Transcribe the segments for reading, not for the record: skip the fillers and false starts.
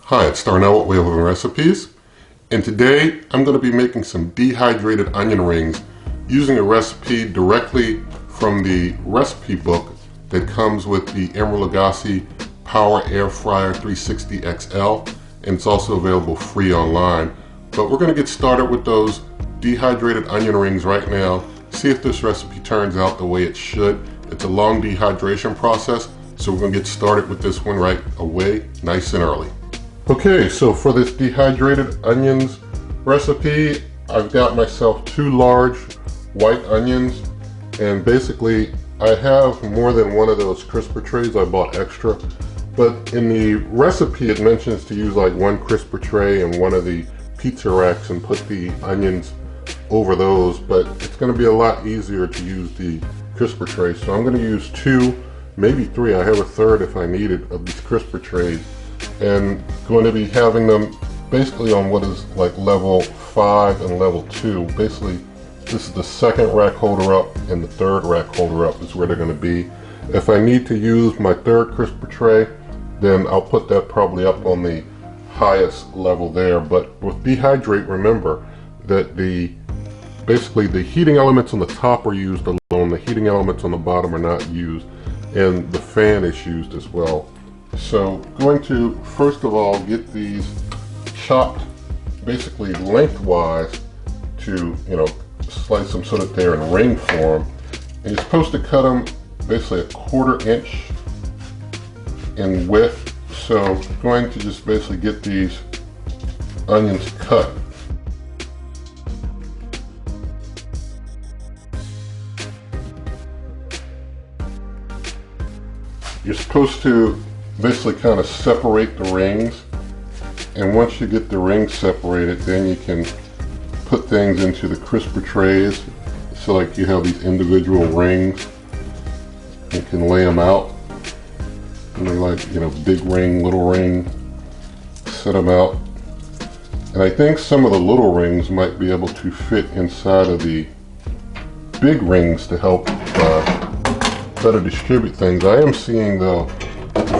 Hi, it's Darnell with Wheel of Recipes, and today I'm going to be making some dehydrated onion rings using a recipe directly from the recipe book that comes with the Emeril Lagasse Power Air Fryer 360 XL, and it's also available free online. But we're going to get started with those dehydrated onion rings right now, see if this recipe turns out the way it should. It's a long dehydration process, so we're going to get started with this one right away, nice and early. Okay, so for this dehydrated onions recipe, I've got myself 2 large white onions, and basically I have more than one of those crisper trays. I bought extra, but in the recipe it mentions to use like 1 crisper tray and one of the pizza racks and put the onions over those, but it's going to be a lot easier to use the crisper tray, so I'm going to use 2, maybe 3. I have a third if I need it of these crisper trays, and going to be having them basically on what is like level 5 and level 2. Basically, this is the second rack holder up and the third rack holder up is where they're going to be. If I need to use my third crisper tray, then I'll put that probably up on the highest level there. But with Dehydrate, remember that basically the heating elements on the top are used alone, the heating elements on the bottom are not used, and the fan is used as well. So going to first of all get these chopped basically lengthwise to, slice them so that they're in ring form. And you're supposed to cut them basically 1/4 inch in width. So I'm going to just basically get these onions cut. You're supposed to basically kind of separate the rings, and once you get the rings separated, then you can put things into the crisper trays. So like you have these individual rings, you can lay them out, and they're like, big ring, little ring, set them out. And I think some of the little rings might be able to fit inside of the big rings to help better distribute things. I am seeing though,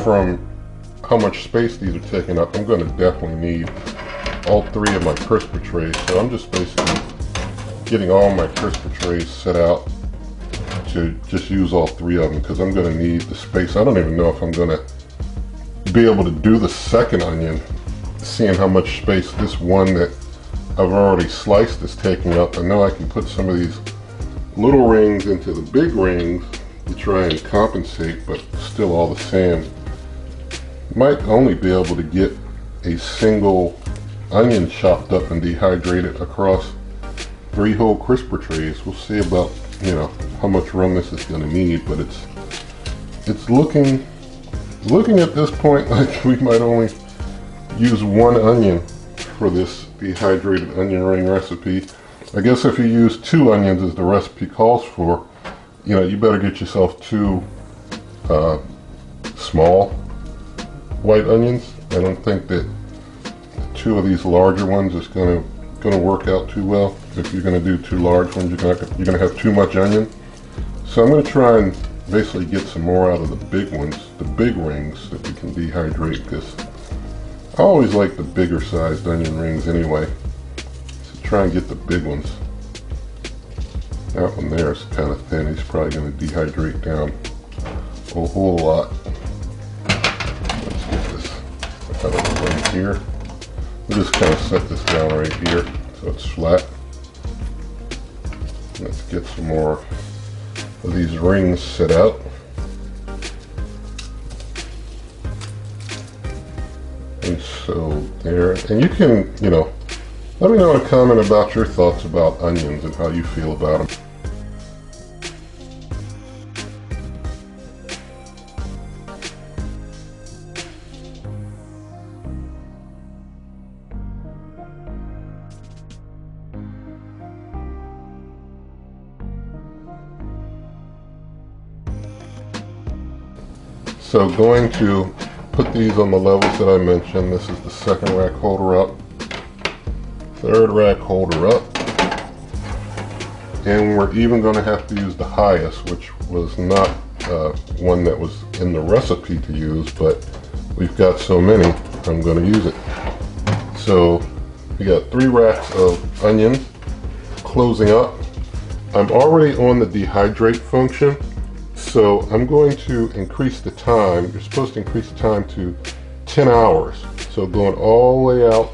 from how much space these are taking up, I'm going to definitely need all 3 of my crisper trays. So I'm just basically getting all my crisper trays set out to just use all 3 of them, because I'm going to need the space. I don't even know if I'm going to be able to do the second onion, seeing how much space this one that I've already sliced is taking up. I know I can put some of these little rings into the big rings to try and compensate, but still all the same. Might only be able to get a single onion chopped up and dehydrated across 3 whole crisper trays. We'll see about how much room this is going to need, but it's looking at this point like we might only use 1 onion for this dehydrated onion ring recipe. I guess if you use 2 onions as the recipe calls for, you better get yourself 2 small white onions. I don't think that 2 of these larger ones is going to work out too well. If you're going to do 2 large ones, you're going to have too much onion. So I'm going to try and basically get some more out of the big ones, the big rings that we can dehydrate, because I always like the bigger sized onion rings anyway. So try and get the big ones. That one there is kind of thin. He's probably going to dehydrate down a whole lot. Let's get this out of the way here. We'll just kind of set this down right here so it's flat. Let's get some more of these rings set out. And so there, and you can, let me know in a comment about your thoughts about onions and how you feel about them. So going to put these on the levels that I mentioned. This is the second rack holder up, third rack holder up, and we're even going to have to use the highest, which was not one that was in the recipe to use, but we've got so many, I'm going to use it. So we got 3 racks of onions. Closing up. I'm already on the dehydrate function, so I'm going to increase the time. You're supposed to increase the time to 10 hours. So going all the way out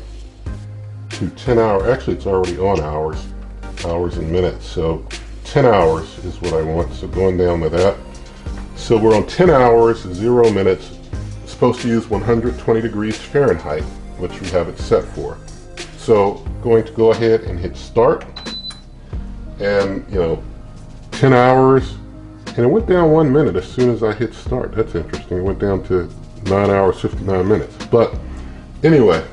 to 10 hours. Actually, it's already on hours and minutes. So 10 hours is what I want. So going down to that. So we're on 10 hours, 0 minutes. It's supposed to use 120 degrees Fahrenheit, which we have it set for. So going to go ahead and hit start. And 10 hours, and it went down 1 minute as soon as I hit start. That's interesting. It went down to 9 hours 59 minutes. But anyway,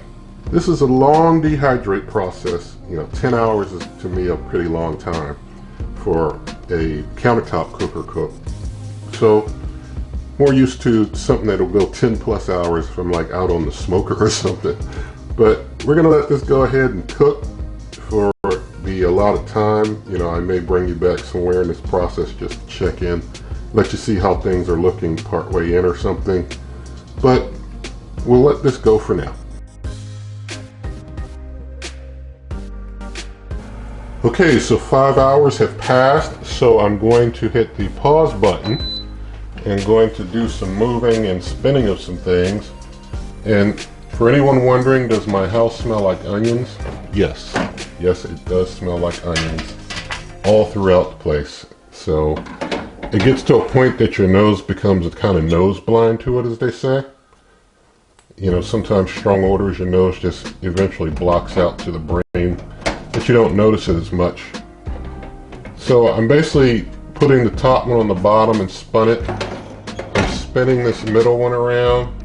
this is a long dehydrate process. 10 hours is to me a pretty long time for a countertop cooker cook. So more used to something that'll go 10 plus hours if I'm like out on the smoker or something. But we're gonna let this go ahead and cook for a lot of time. I may bring you back somewhere in this process just to check in, let you see how things are looking partway in or something. But we'll let this go for now. Okay, so 5 hours have passed, so I'm going to hit the pause button and going to do some moving and spinning of some things. And for anyone wondering, does my house smell like onions? Yes. Yes, it does smell like onions all throughout the place. So it gets to a point that your nose becomes a kind of nose blind to it, as they say. Sometimes strong odors, your nose just eventually blocks out to the brain, but you don't notice it as much. So I'm basically putting the top one on the bottom and spun it. I'm spinning this middle one around.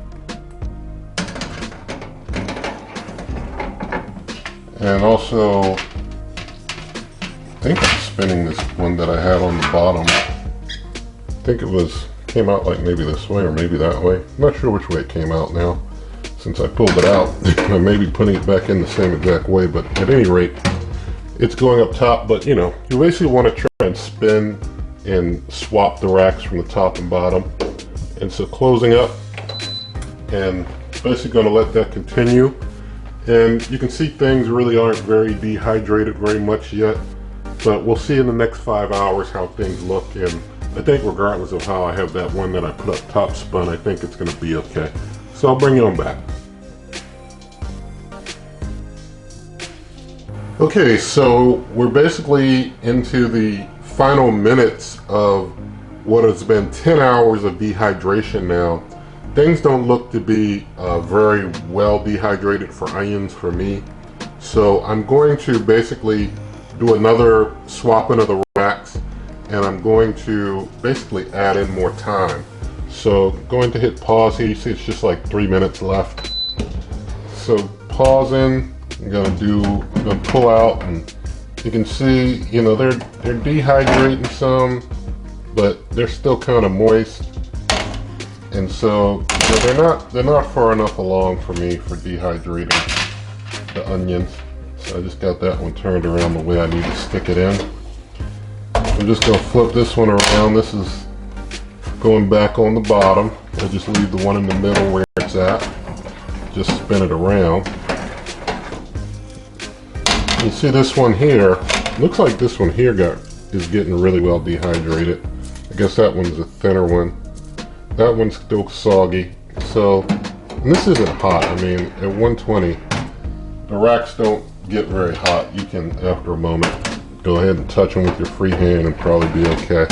And also, I think I'm spinning this one that I had on the bottom. I think it came out like maybe this way or maybe that way. I'm not sure which way it came out now since I pulled it out. I may be putting it back in the same exact way, but at any rate, it's going up top. But you basically want to try and spin and swap the racks from the top and bottom. And so closing up and basically going to let that continue. And you can see things really aren't very dehydrated very much yet, but we'll see in the next 5 hours how things look. And I think regardless of how I have that one that I put up top spun, I think it's going to be okay. So I'll bring you on back. Okay, so we're basically into the final minutes of what has been 10 hours of dehydration now. Things don't look to be very well dehydrated for onions for me. So I'm going to basically do another swapping of the racks, and I'm going to basically add in more time. So going to hit pause here. You see it's just like 3 minutes left. So pausing, I'm gonna pull out, and you can see, they're dehydrating some, but they're still kind of moist. And so they're not far enough along for me for dehydrating the onions. So I just got that one turned around the way I need to stick it in. I'm just going to flip this one around. This is going back on the bottom. I'll just leave the one in the middle where it's at. Just spin it around. You see this one here, looks like this one here is getting really well dehydrated. I guess that one's a thinner one. That one's still soggy. So, and this isn't hot. I mean, at 120, the racks don't get very hot. You can, after a moment, go ahead and touch them with your free hand and probably be okay.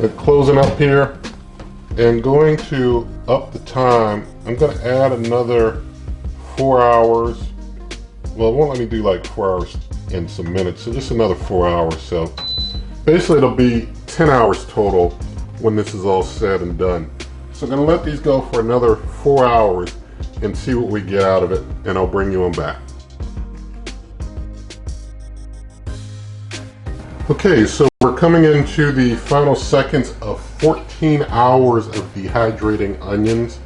And closing up here and going to up the time. I'm going to add another 4 hours. Well, it won't let me do like 4 hours and some minutes, so just another 4 hours. So basically it'll be 10 hours total when this is all said and done. So I'm going to let these go for another 4 hours and see what we get out of it, and I'll bring you on back. Okay, so we're coming into the final seconds of 14 hours of dehydrating onions.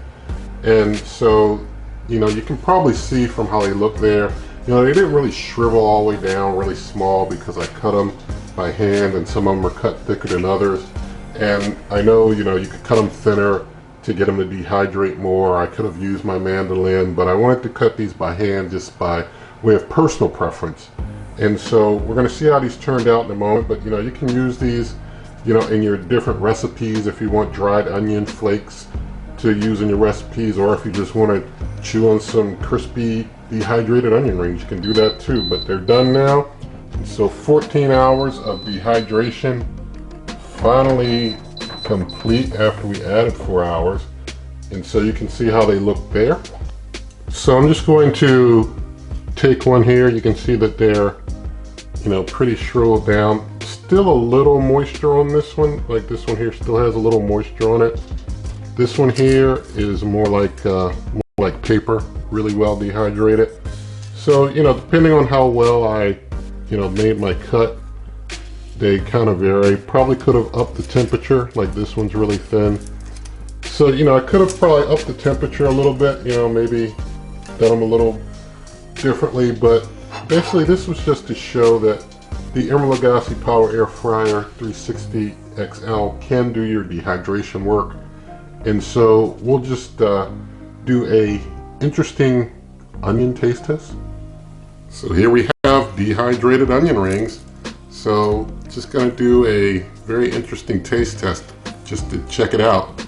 And so, you can probably see from how they look there, they didn't really shrivel all the way down really small because I cut them by hand, and some of them are cut thicker than others. And I know, you could cut them thinner, to get them to dehydrate more. I could have used my mandolin, but I wanted to cut these by hand just by way of personal preference. And so we're going to see how these turned out in a moment, but you know, you can use these, you know, in your different recipes if you want dried onion flakes to use in your recipes, or if you just want to chew on some crispy dehydrated onion rings, you can do that too. But they're done now. So 14 hours of dehydration finally complete after we added 4 hours. And so you can see how they look there. So I'm just going to take one here. You can see that they're, you know, pretty shriveled down. Still a little moisture on this one. Like this one here still has a little moisture on it. This one here is more like paper, really well dehydrated. So, you know, depending on how well I, you know, made my cut, they kind of vary. Probably could have upped the temperature, like this one's really thin. So, you know, I could have probably upped the temperature a little bit, you know, maybe done them a little differently, but basically this was just to show that the Emeril Lagasse Power Air Fryer 360 XL can do your dehydration work. And so we'll just do a interesting onion taste test. So here we have dehydrated onion rings. So just gonna do a very interesting taste test just to check it out.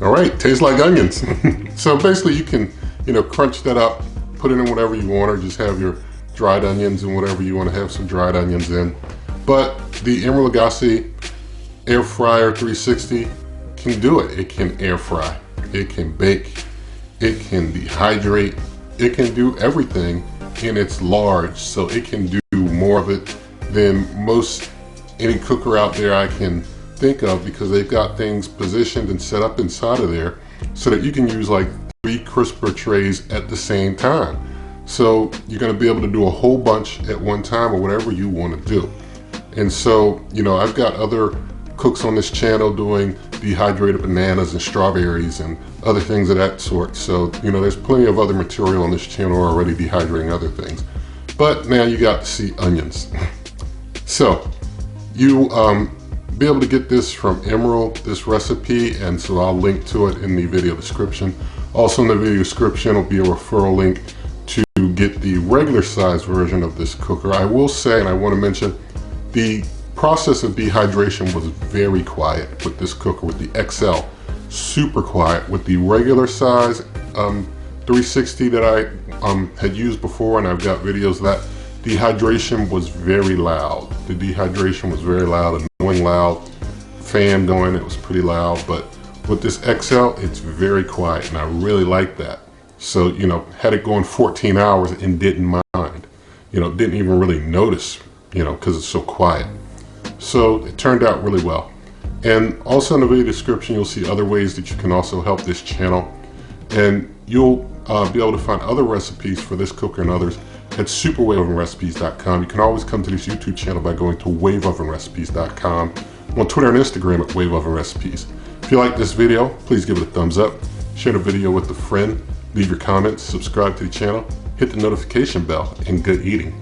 All right, tastes like onions. So basically you can, you know, crunch that up, put it in whatever you want, or just have your dried onions and whatever you want to have some dried onions in. But the Emeril Lagasse Air Fryer 360 can do it. It can air fry, it can bake, it can dehydrate, it can do everything, and it's large, so it can do more of it than most any cooker out there I can think of, because they've got things positioned and set up inside of there so that you can use like 3 crisper trays at the same time. So you're going to be able to do a whole bunch at one time, or whatever you want to do. And so, you know, I've got other cooks on this channel doing dehydrated bananas and strawberries and other things of that sort. So, you know, there's plenty of other material on this channel already dehydrating other things. But now you got to see onions. So you be able to get this from Emeril, this recipe, and so I'll link to it in the video description. Also in the video description will be a referral link to get the regular size version of this cooker. I will say, and I want to mention, the process of dehydration was very quiet with this cooker, with the XL. Super quiet. With the regular size 360 that I had used before, and I've got videos of that, dehydration was very loud. The dehydration was very loud, annoying loud. Fan going, it was pretty loud. But with this XL, it's very quiet, and I really like that. So, you know, had it going 14 hours and didn't mind. You know, didn't even really notice, you know, because it's so quiet. So it turned out really well. And also in the video description, you'll see other ways that you can also help this channel. And you'll be able to find other recipes for this cooker and others at superwaveovenrecipes.com. You can always come to this YouTube channel by going to waveovenrecipes.com. On Twitter and Instagram at waveovenrecipes. If you like this video, please give it a thumbs up. Share the video with a friend. Leave your comments. Subscribe to the channel. Hit the notification bell. And good eating.